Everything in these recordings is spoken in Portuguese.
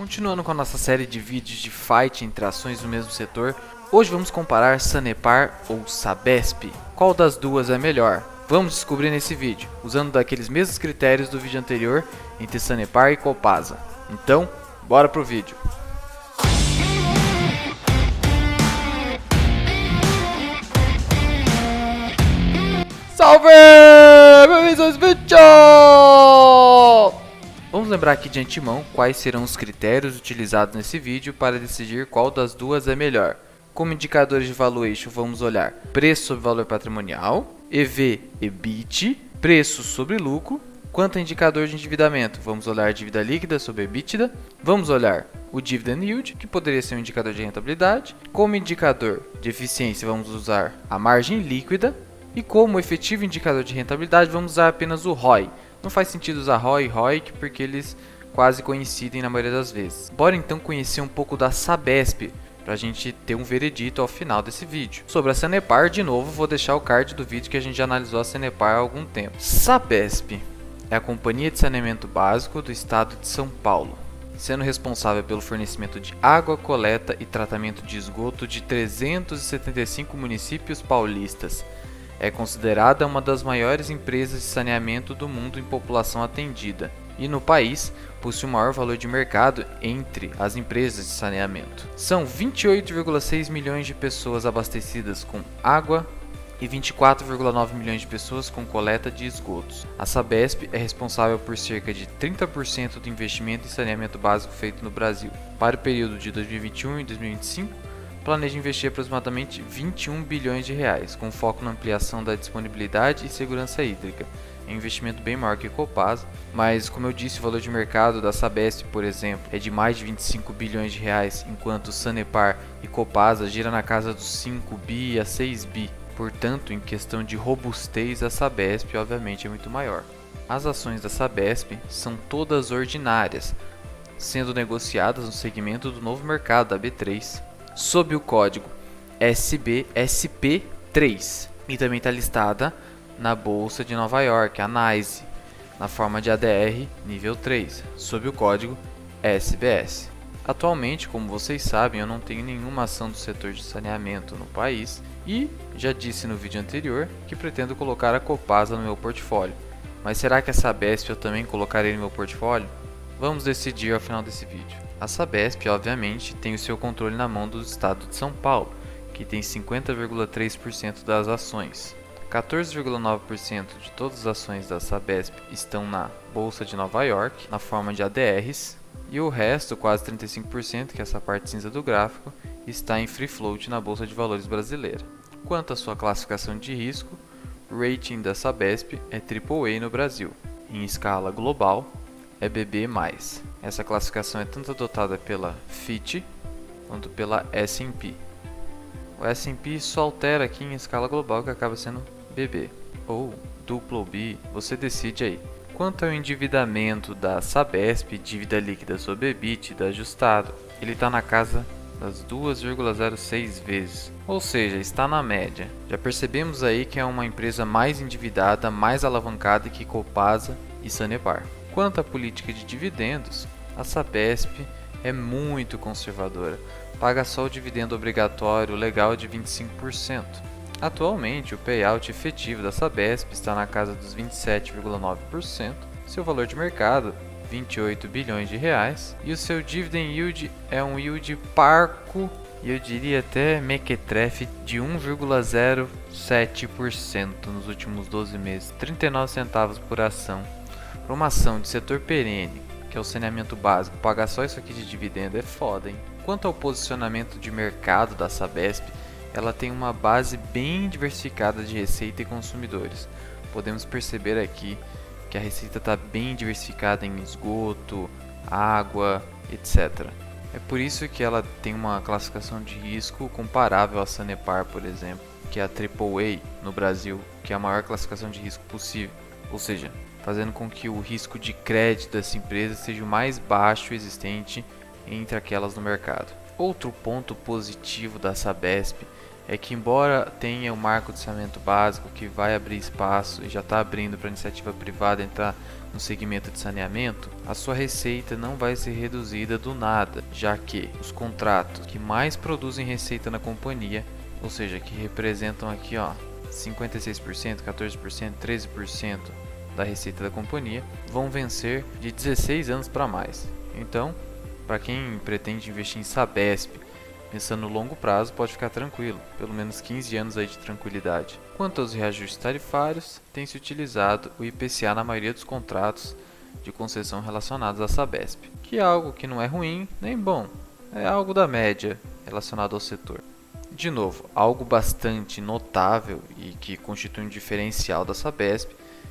Continuando com a nossa série de vídeos de fight entre ações do mesmo setor, hoje vamos comparar Sanepar ou Sabesp. Qual das duas é melhor? Vamos descobrir nesse vídeo, usando daqueles mesmos critérios do vídeo anterior entre Sanepar e Copasa. Então, bora pro vídeo! Salve! Bem-vindos ao vídeo! Vamos lembrar aqui de antemão quais serão os critérios utilizados nesse vídeo para decidir qual das duas é melhor. Como indicadores de valuation vamos olhar preço sobre valor patrimonial, EV/EBIT, preço sobre lucro. Quanto a indicador de endividamento, vamos olhar dívida líquida sobre EBITDA, vamos olhar o dividend yield, que poderia ser um indicador de rentabilidade. Como indicador de eficiência vamos usar a margem líquida e como efetivo indicador de rentabilidade vamos usar apenas o ROI. Não faz sentido usar ROI e ROIC porque eles quase coincidem na maioria das vezes. Bora então conhecer um pouco da Sabesp, para a gente ter um veredito ao final desse vídeo. Sobre a Sanepar, de novo, vou deixar o card do vídeo que a gente já analisou a Sanepar há algum tempo. Sabesp é a Companhia de Saneamento Básico do Estado de São Paulo, sendo responsável pelo fornecimento de água, coleta e tratamento de esgoto de 375 municípios paulistas. É considerada uma das maiores empresas de saneamento do mundo em população atendida e no país possui o maior valor de mercado entre as empresas de saneamento. São 28,6 milhões de pessoas abastecidas com água e 24,9 milhões de pessoas com coleta de esgotos. A Sabesp é responsável por cerca de 30% do investimento em saneamento básico feito no Brasil. Para o período de 2021 e 2025, planeja investir aproximadamente 21 bilhões de reais, com foco na ampliação da disponibilidade e segurança hídrica. É um investimento bem maior que Copasa, mas como eu disse, o valor de mercado da Sabesp, por exemplo, é de mais de 25 bilhões de reais, enquanto Sanepar e Copasa gira na casa dos 5 bi a 6 bi. Portanto, em questão de robustez, a Sabesp obviamente é muito maior. As ações da Sabesp são todas ordinárias, sendo negociadas no segmento do novo mercado da B3, sob o código SBSP3 e também está listada na Bolsa de Nova York, a NYSE, na forma de ADR nível 3, sob o código SBS. Atualmente, como vocês sabem, eu não tenho nenhuma ação do setor de saneamento no país e já disse no vídeo anterior que pretendo colocar a Copasa no meu portfólio. Mas será que a Sabesp eu também colocarei no meu portfólio? Vamos decidir ao final desse vídeo. A Sabesp, obviamente, tem o seu controle na mão do Estado de São Paulo, que tem 50,3% das ações. 14,9% de todas as ações da Sabesp estão na Bolsa de Nova York, na forma de ADRs, e o resto, quase 35%, que é essa parte cinza do gráfico, está em free float na Bolsa de Valores brasileira. Quanto à sua classificação de risco, o rating da Sabesp é AAA no Brasil. Em escala global, é BB+. Essa classificação é tanto adotada pela Fitch quanto pela S&P. O S&P só altera aqui em escala global, que acaba sendo BB ou duplo B, você decide aí. Quanto ao endividamento da Sabesp, dívida líquida sobre EBITDA ajustado, ele está na casa das 2,06 vezes, ou seja, está na média. Já percebemos aí que é uma empresa mais endividada, mais alavancada que Copasa e Sanepar. Quanto à política de dividendos, a Sabesp é muito conservadora, paga só o dividendo obrigatório legal de 25%. Atualmente, o payout efetivo da Sabesp está na casa dos 27,9%, seu valor de mercado 28 bilhões de reais e o seu dividend yield é um yield parco e eu diria até mequetrefe de 1,07% nos últimos 12 meses, 39 centavos por ação. Para uma ação de setor perene, que é o saneamento básico, pagar só isso aqui de dividendo é foda, hein? Quanto ao posicionamento de mercado da Sabesp, ela tem uma base bem diversificada de receita e consumidores. Podemos perceber aqui que a receita está bem diversificada em esgoto, água, etc. É por isso que ela tem uma classificação de risco comparável à Sanepar, por exemplo, que é a AAA no Brasil, que é a maior classificação de risco possível. Ou seja, fazendo com que o risco de crédito dessa empresa seja o mais baixo existente entre aquelas no mercado. Outro ponto positivo da Sabesp é que, embora tenha o marco de saneamento básico que vai abrir espaço e já está abrindo para a iniciativa privada entrar no segmento de saneamento, a sua receita não vai ser reduzida do nada, já que os contratos que mais produzem receita na companhia, ou seja, que representam aqui 56%, 14%, 13% da receita da companhia, vão vencer de 16 anos para mais. Então, para quem pretende investir em Sabesp, pensando no longo prazo, pode ficar tranquilo, pelo menos 15 anos aí de tranquilidade. Quanto aos reajustes tarifários, tem-se utilizado o IPCA na maioria dos contratos de concessão relacionados à Sabesp, que é algo que não é ruim nem bom, é algo da média relacionado ao setor. De novo, algo bastante notável e que constitui um diferencial da Sabesp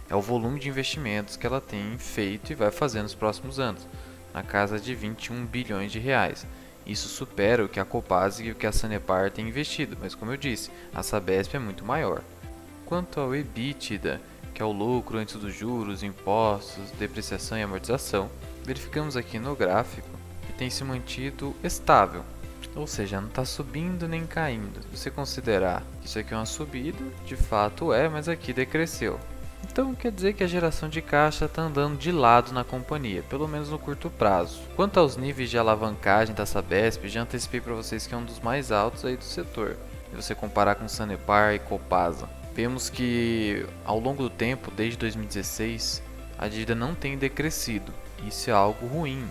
é o volume de investimentos que ela tem feito e vai fazer nos próximos anos, na casa de 21 bilhões de reais. Isso supera o que a Copasa e o que a Sanepar têm investido, mas como eu disse, a Sabesp é muito maior. Quanto ao EBITDA, que é o lucro antes dos juros, impostos, depreciação e amortização, verificamos aqui no gráfico que tem se mantido estável, ou seja, não está subindo nem caindo. Se você considerar que isso aqui é uma subida, de fato é, mas aqui decresceu. Então quer dizer que a geração de caixa está andando de lado na companhia, pelo menos no curto prazo. Quanto aos níveis de alavancagem da Sabesp, já antecipei para vocês que é um dos mais altos aí do setor, se você comparar com Sanepar e Copasa. Vemos que ao longo do tempo, desde 2016, a dívida não tem decrescido. Isso é algo ruim,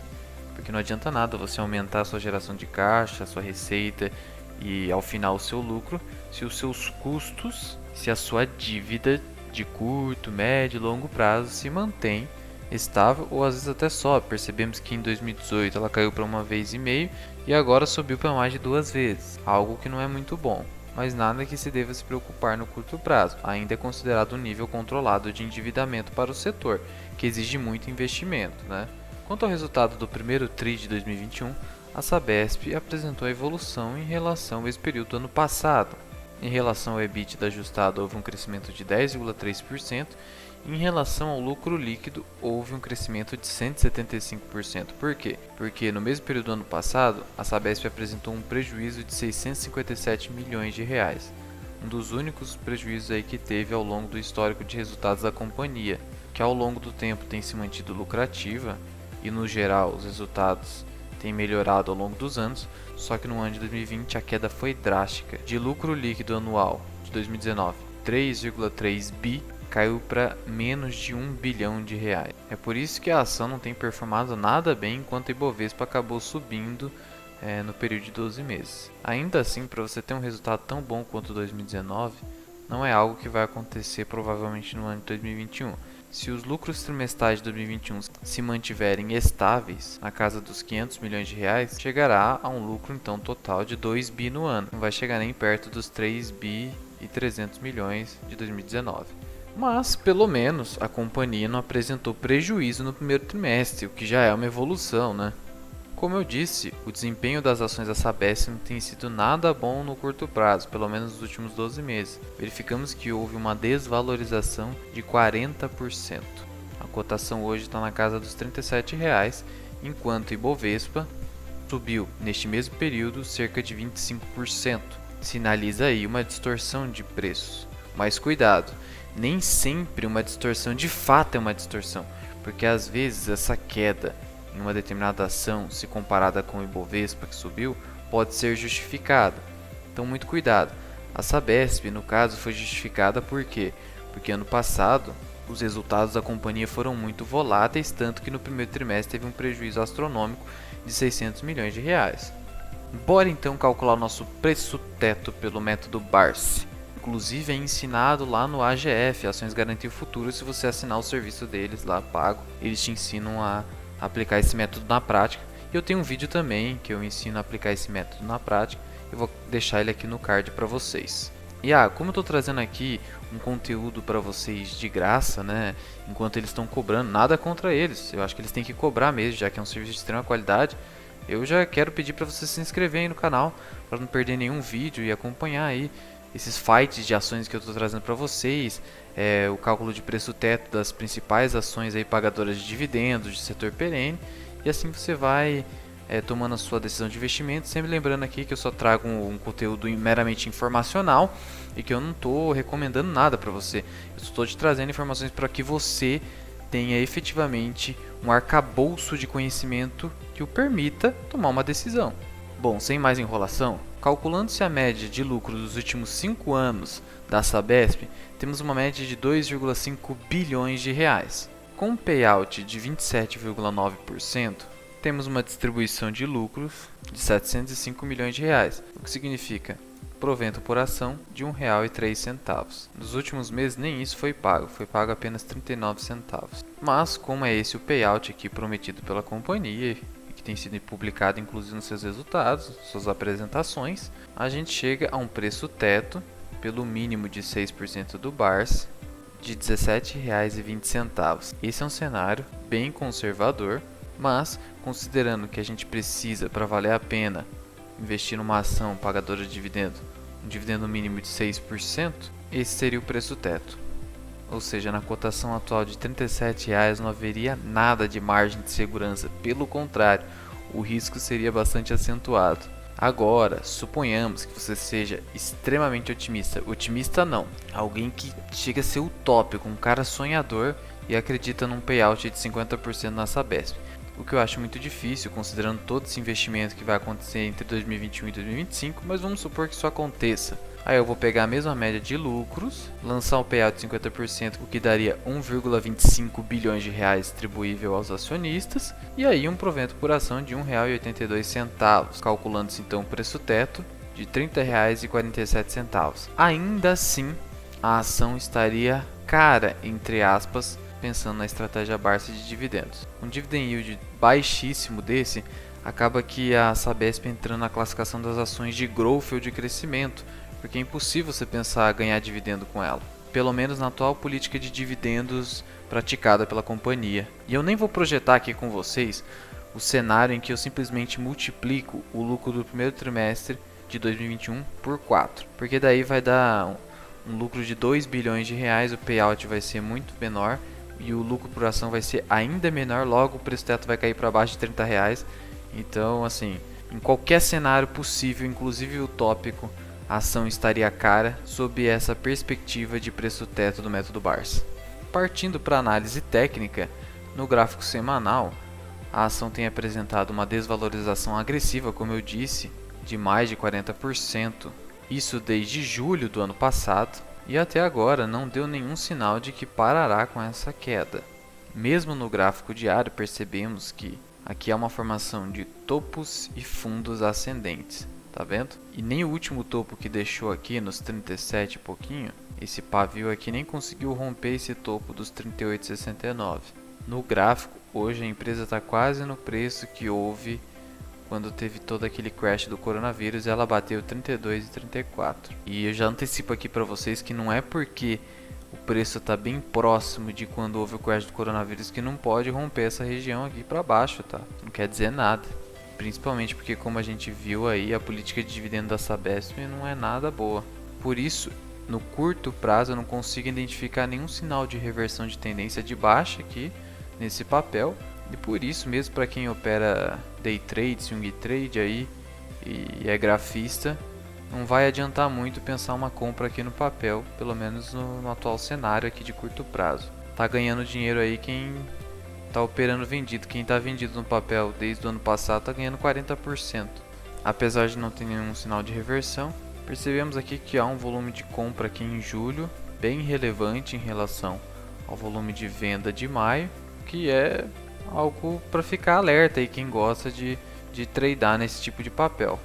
porque não adianta nada você aumentar a sua geração de caixa, a sua receita e ao final o seu lucro, se os seus custos, se a sua dívida de curto, médio e longo prazo se mantém estável ou às vezes até sobe. Percebemos que em 2018 ela caiu para 1,5 vezes e agora subiu para mais de 2 vezes, algo que não é muito bom, mas nada que se deva se preocupar no curto prazo. Ainda é considerado um nível controlado de endividamento para o setor, que exige muito investimento, né? Quanto ao resultado do primeiro TRI de 2021, a Sabesp apresentou evolução em relação a esse período do ano passado. Em relação ao EBITDA ajustado, houve um crescimento de 10,3%. Em relação ao lucro líquido, houve um crescimento de 175%. Por quê? Porque no mesmo período do ano passado, a Sabesp apresentou um prejuízo de 657 milhões de reais. Um dos únicos prejuízos aí que teve ao longo do histórico de resultados da companhia, que ao longo do tempo tem se mantido lucrativa e no geral os resultados tem melhorado ao longo dos anos, só que no ano de 2020 a queda foi drástica. De lucro líquido anual de 2019, 3,3 bi, caiu para menos de 1 bilhão de reais. É por isso que a ação não tem performado nada bem enquanto a Ibovespa acabou subindo no período de 12 meses. Ainda assim, para você ter um resultado tão bom quanto 2019, não é algo que vai acontecer provavelmente no ano de 2021. Se os lucros trimestrais de 2021 se mantiverem estáveis, na casa dos 500 milhões de reais, chegará a um lucro então total de 2 bi no ano. Não vai chegar nem perto dos 3 bi e 300 milhões de 2019. Mas, pelo menos, a companhia não apresentou prejuízo no primeiro trimestre, o que já é uma evolução, né? Como eu disse, o desempenho das ações da Sabesp não tem sido nada bom no curto prazo, pelo menos nos últimos 12 meses. Verificamos que houve uma desvalorização de 40%. A cotação hoje está na casa dos R$ 37, enquanto o Ibovespa subiu neste mesmo período cerca de 25%. Sinaliza aí uma distorção de preços. Mas cuidado, nem sempre uma distorção de fato é uma distorção, porque às vezes essa queda em uma determinada ação, se comparada com o Ibovespa que subiu, pode ser justificada. Então muito cuidado. A Sabesp, no caso, foi justificada por quê? Porque ano passado os resultados da companhia foram muito voláteis, tanto que no primeiro trimestre teve um prejuízo astronômico de 600 milhões de reais. Bora então calcular o nosso preço teto pelo método BARC. Inclusive é ensinado lá no AGF, Ações Garantia Futuro, se você assinar o serviço deles lá pago, eles te ensinam a aplicar esse método na prática. E eu tenho um vídeo também que eu ensino a aplicar esse método na prática. Eu vou deixar ele aqui no card para vocês. E como eu estou trazendo aqui um conteúdo para vocês de graça, né? Enquanto eles estão cobrando, nada contra eles. Eu acho que eles têm que cobrar mesmo, já que é um serviço de extrema qualidade. Eu já quero pedir para você se inscrever aí no canal para não perder nenhum vídeo e acompanhar aí esses fights de ações que eu estou trazendo para vocês, o cálculo de preço teto das principais ações aí pagadoras de dividendos, de setor perene, e assim você vai tomando a sua decisão de investimento. Sempre lembrando aqui que eu só trago um conteúdo meramente informacional e que eu não estou recomendando nada para você. Eu estou te trazendo informações para que você tenha efetivamente um arcabouço de conhecimento que o permita tomar uma decisão. Bom, sem mais enrolação, calculando-se a média de lucro dos últimos 5 anos da Sabesp, temos uma média de 2,5 bilhões de reais. Com um payout de 27,9%, temos uma distribuição de lucros de 705 milhões de reais, o que significa provento por ação de R$ 1,03. Nos últimos meses nem isso foi pago apenas 39 centavos. Mas como é esse o payout aqui prometido pela companhia, que tem sido publicado inclusive nos seus resultados, suas apresentações, a gente chega a um preço teto, pelo mínimo de 6% do BARS, de R$ 17,20. Esse é um cenário bem conservador, mas considerando que a gente precisa, para valer a pena, investir numa ação pagadora de dividendo, um dividendo mínimo de 6%, esse seria o preço teto. Ou seja, na cotação atual de R$ 37,00 não haveria nada de margem de segurança, pelo contrário, o risco seria bastante acentuado. Agora, suponhamos que você seja extremamente otimista. Otimista não, alguém que chega a ser utópico, um cara sonhador e acredita num payout de 50% na Sabesp. O que eu acho muito difícil, considerando todo esse investimento que vai acontecer entre 2021 e 2025, mas vamos supor que isso aconteça. Aí eu vou pegar a mesma média de lucros, lançar um payout de 50%, o que daria 1,25 bilhões de reais distribuível aos acionistas, e aí um provento por ação de R$ 1,82, calculando-se então o preço teto de R$ 30,47. Ainda assim, a ação estaria cara, entre aspas, pensando na estratégia Barça de dividendos. Um dividend yield baixíssimo desse, acaba que a Sabesp entrando na classificação das ações de growth ou de crescimento, porque é impossível você pensar ganhar dividendo com ela, pelo menos na atual política de dividendos praticada pela companhia. E eu nem vou projetar aqui com vocês o cenário em que eu simplesmente multiplico o lucro do primeiro trimestre de 2021 por 4, porque daí vai dar um lucro de 2 bilhões de reais, o payout vai ser muito menor e o lucro por ação vai ser ainda menor, logo o preço teto vai cair para baixo de R$ 30,00. Então, assim, em qualquer cenário possível, inclusive utópico, a ação estaria cara sob essa perspectiva de preço teto do método Barça. Partindo para análise técnica, no gráfico semanal, a ação tem apresentado uma desvalorização agressiva, como eu disse, de mais de 40%. Isso desde julho do ano passado, e até agora não deu nenhum sinal de que parará com essa queda. Mesmo no gráfico diário percebemos que aqui há uma formação de topos e fundos ascendentes, tá vendo? E nem o último topo que deixou aqui nos 37 e pouquinho, esse pavio aqui nem conseguiu romper esse topo dos 38,69. No gráfico, hoje a empresa está quase no preço que houve quando teve todo aquele crash do coronavírus, ela bateu 32,34. E eu já antecipo aqui para vocês que não é porque o preço está bem próximo de quando houve o crash do coronavírus que não pode romper essa região aqui para baixo, tá? Não quer dizer nada. Principalmente porque, como a gente viu aí, a política de dividendo da Sabesp não é nada boa. Por isso, no curto prazo eu não consigo identificar nenhum sinal de reversão de tendência de baixa aqui nesse papel. E por isso mesmo, para quem opera day trade, swing trade aí e é grafista, não vai adiantar muito pensar uma compra aqui no papel, pelo menos no atual cenário aqui de curto prazo. Tá ganhando dinheiro aí quem tá operando vendido. Quem tá vendido no papel desde o ano passado tá ganhando 40%. Apesar de não ter nenhum sinal de reversão, percebemos aqui que há um volume de compra aqui em julho bem relevante em relação ao volume de venda de maio, que é algo para ficar alerta aí quem gosta de tradear nesse tipo de papel.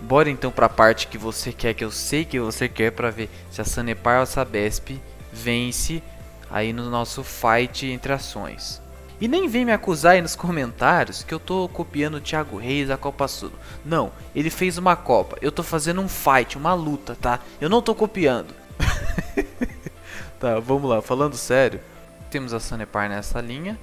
Bora então para a parte que você quer, que eu sei que você quer, para ver se a Sanepar ou a Sabesp vence aí no nosso fight entre ações. E nem vem me acusar aí nos comentários que eu tô copiando o Thiago Reis da Copa Sul. Não, ele fez uma Copa, eu tô fazendo um fight, uma luta, tá? Eu não tô copiando. Tá, vamos lá, falando sério. Temos a Sanepar nessa linha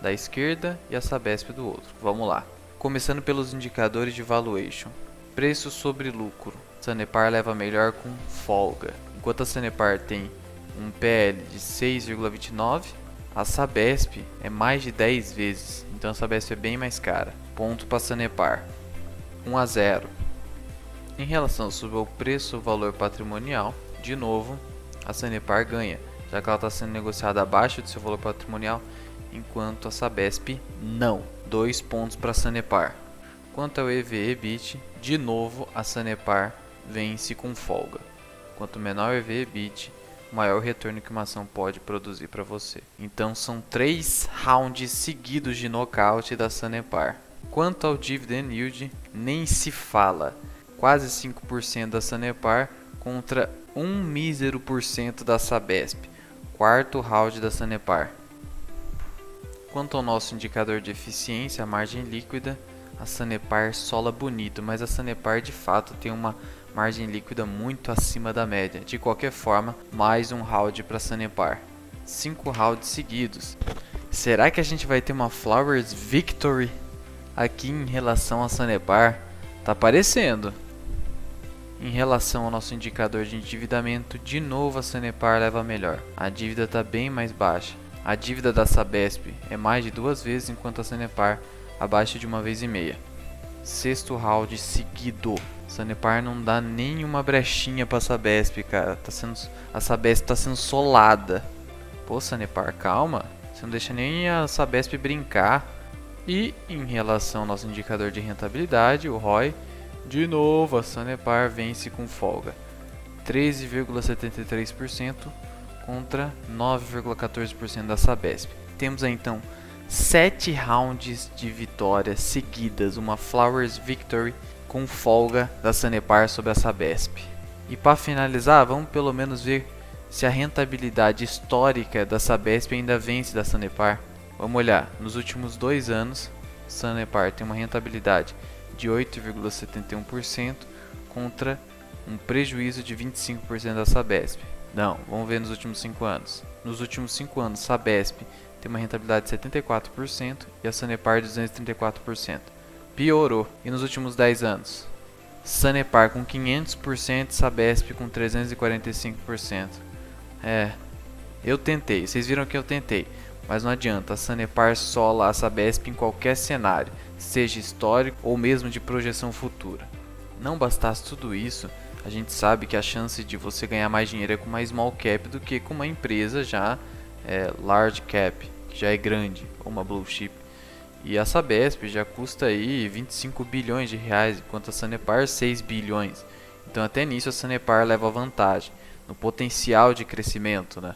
da esquerda e a Sabesp do outro. Vamos lá. Começando pelos indicadores de valuation. Preço sobre lucro. Sanepar leva melhor com folga. Enquanto a Sanepar tem um PL de 6,29 A Sabesp é mais de 10 vezes, então a Sabesp é bem mais cara. Ponto para a Sanepar. 1 a 0. Em relação sobre o preço ou valor patrimonial, de novo, a Sanepar ganha, já que ela está sendo negociada abaixo do seu valor patrimonial, enquanto a Sabesp não. 2 pontos para a Sanepar. Quanto ao EV/EBIT, de novo a Sanepar vence com folga. Quanto menor o EV/EBIT, maior retorno que uma ação pode produzir para você. Então são 3 rounds seguidos de nocaute da Sanepar. Quanto ao dividend yield, nem se fala. Quase 5% da Sanepar contra 1 mísero por cento da Sabesp. Quarto round da Sanepar. Quanto ao nosso indicador de eficiência, a margem líquida, a Sanepar sola bonito, mas a Sanepar de fato tem uma margem líquida muito acima da média. De qualquer forma, mais um round para Sanepar. 5 rounds seguidos. Será que a gente vai ter uma Flowers Victory aqui em relação a Sanepar? Tá parecendo. Em relação ao nosso indicador de endividamento, de novo a Sanepar leva melhor. A dívida está bem mais baixa. A dívida da Sabesp é mais de 2 vezes, enquanto a Sanepar abaixo de 1,5 vezes. Sexto round seguido. Sanepar não dá nenhuma brechinha pra Sabesp, cara. A Sabesp tá sendo solada. Pô, Sanepar, calma. Você não deixa nem a Sabesp brincar. E em relação ao nosso indicador de rentabilidade, o ROI, de novo a Sanepar vence com folga. 13,73% contra 9,14% da Sabesp. Temos aí então 7 rounds de vitórias seguidas, uma Flowers Victory com folga da Sanepar sobre a Sabesp. E para finalizar, vamos pelo menos ver se a rentabilidade histórica da Sabesp ainda vence da Sanepar. Vamos olhar, nos últimos 2 anos, Sanepar tem uma rentabilidade de 8,71% contra um prejuízo de 25% da Sabesp. Não, vamos ver nos últimos 5 anos. Nos últimos 5 anos, Sabesp tem uma rentabilidade de 74% e a Sanepar de 234%. Piorou. E nos últimos 10 anos? Sanepar com 500%, Sabesp com 345%. Eu tentei. Vocês viram que eu tentei. Mas não adianta, a Sanepar sola a Sabesp em qualquer cenário, seja histórico ou mesmo de projeção futura. Não bastasse tudo isso, a gente sabe que a chance de você ganhar mais dinheiro é com uma small cap do que com uma empresa já large cap, que já é grande, ou uma blue chip. E a Sabesp já custa aí 25 bilhões de reais, enquanto a Sanepar 6 bilhões. Então até nisso a Sanepar leva vantagem, no potencial de crescimento, né?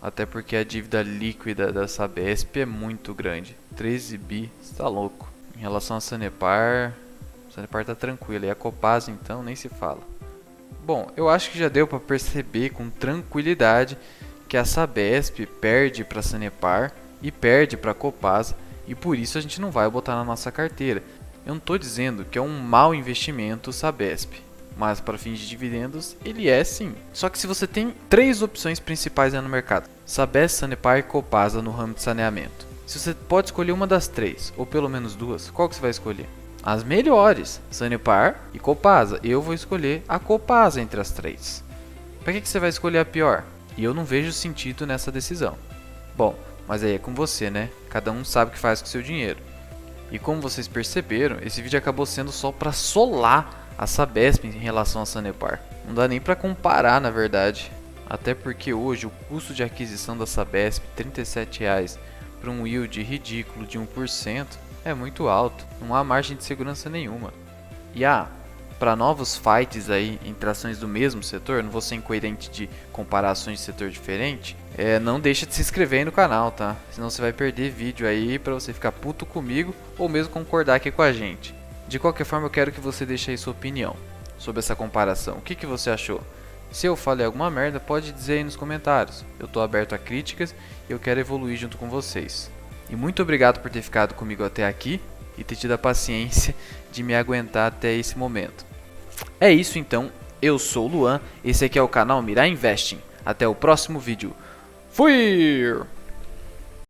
Até porque a dívida líquida da Sabesp é muito grande, 13 bi, você tá louco. Em relação a Sanepar tá tranquila, e a Copasa então nem se fala. Bom, eu acho que já deu para perceber com tranquilidade que a Sabesp perde para a Sanepar e perde para a Copasa, e por isso a gente não vai botar na nossa carteira. Eu não estou dizendo que é um mau investimento o Sabesp, mas para fins de dividendos ele é sim. Só que se você tem 3 opções principais no mercado, Sabesp, Sanepar e Copasa no ramo de saneamento, se você pode escolher uma das 3, ou pelo menos 2, qual que você vai escolher? As melhores, Sanepar e Copasa. Eu vou escolher a Copasa entre as 3. Para que você vai escolher a pior? E eu não vejo sentido nessa decisão. Bom, mas aí é com você, né? Cada um sabe o que faz com o seu dinheiro. E como vocês perceberam, esse vídeo acabou sendo só para solar a Sabesp em relação a Sanepar. Não dá nem para comparar, na verdade. Até porque hoje o custo de aquisição da Sabesp, R$ 37,00 para um yield ridículo de 1%, é muito alto. Não há margem de segurança nenhuma. E para novos fights aí entre ações do mesmo setor, não vou ser incoerente de comparar ações de setor diferente, não deixa de se inscrever aí no canal, tá? Senão você vai perder vídeo aí pra você ficar puto comigo ou mesmo concordar aqui com a gente. De qualquer forma, eu quero que você deixe aí sua opinião sobre essa comparação. O que você achou? Se eu falei alguma merda, pode dizer aí nos comentários. Eu tô aberto a críticas e eu quero evoluir junto com vocês. E muito obrigado por ter ficado comigo até aqui e ter tido a paciência de me aguentar até esse momento. É isso então, eu sou o Luan, esse aqui é o canal Mirai Investing. Até o próximo vídeo. Fui!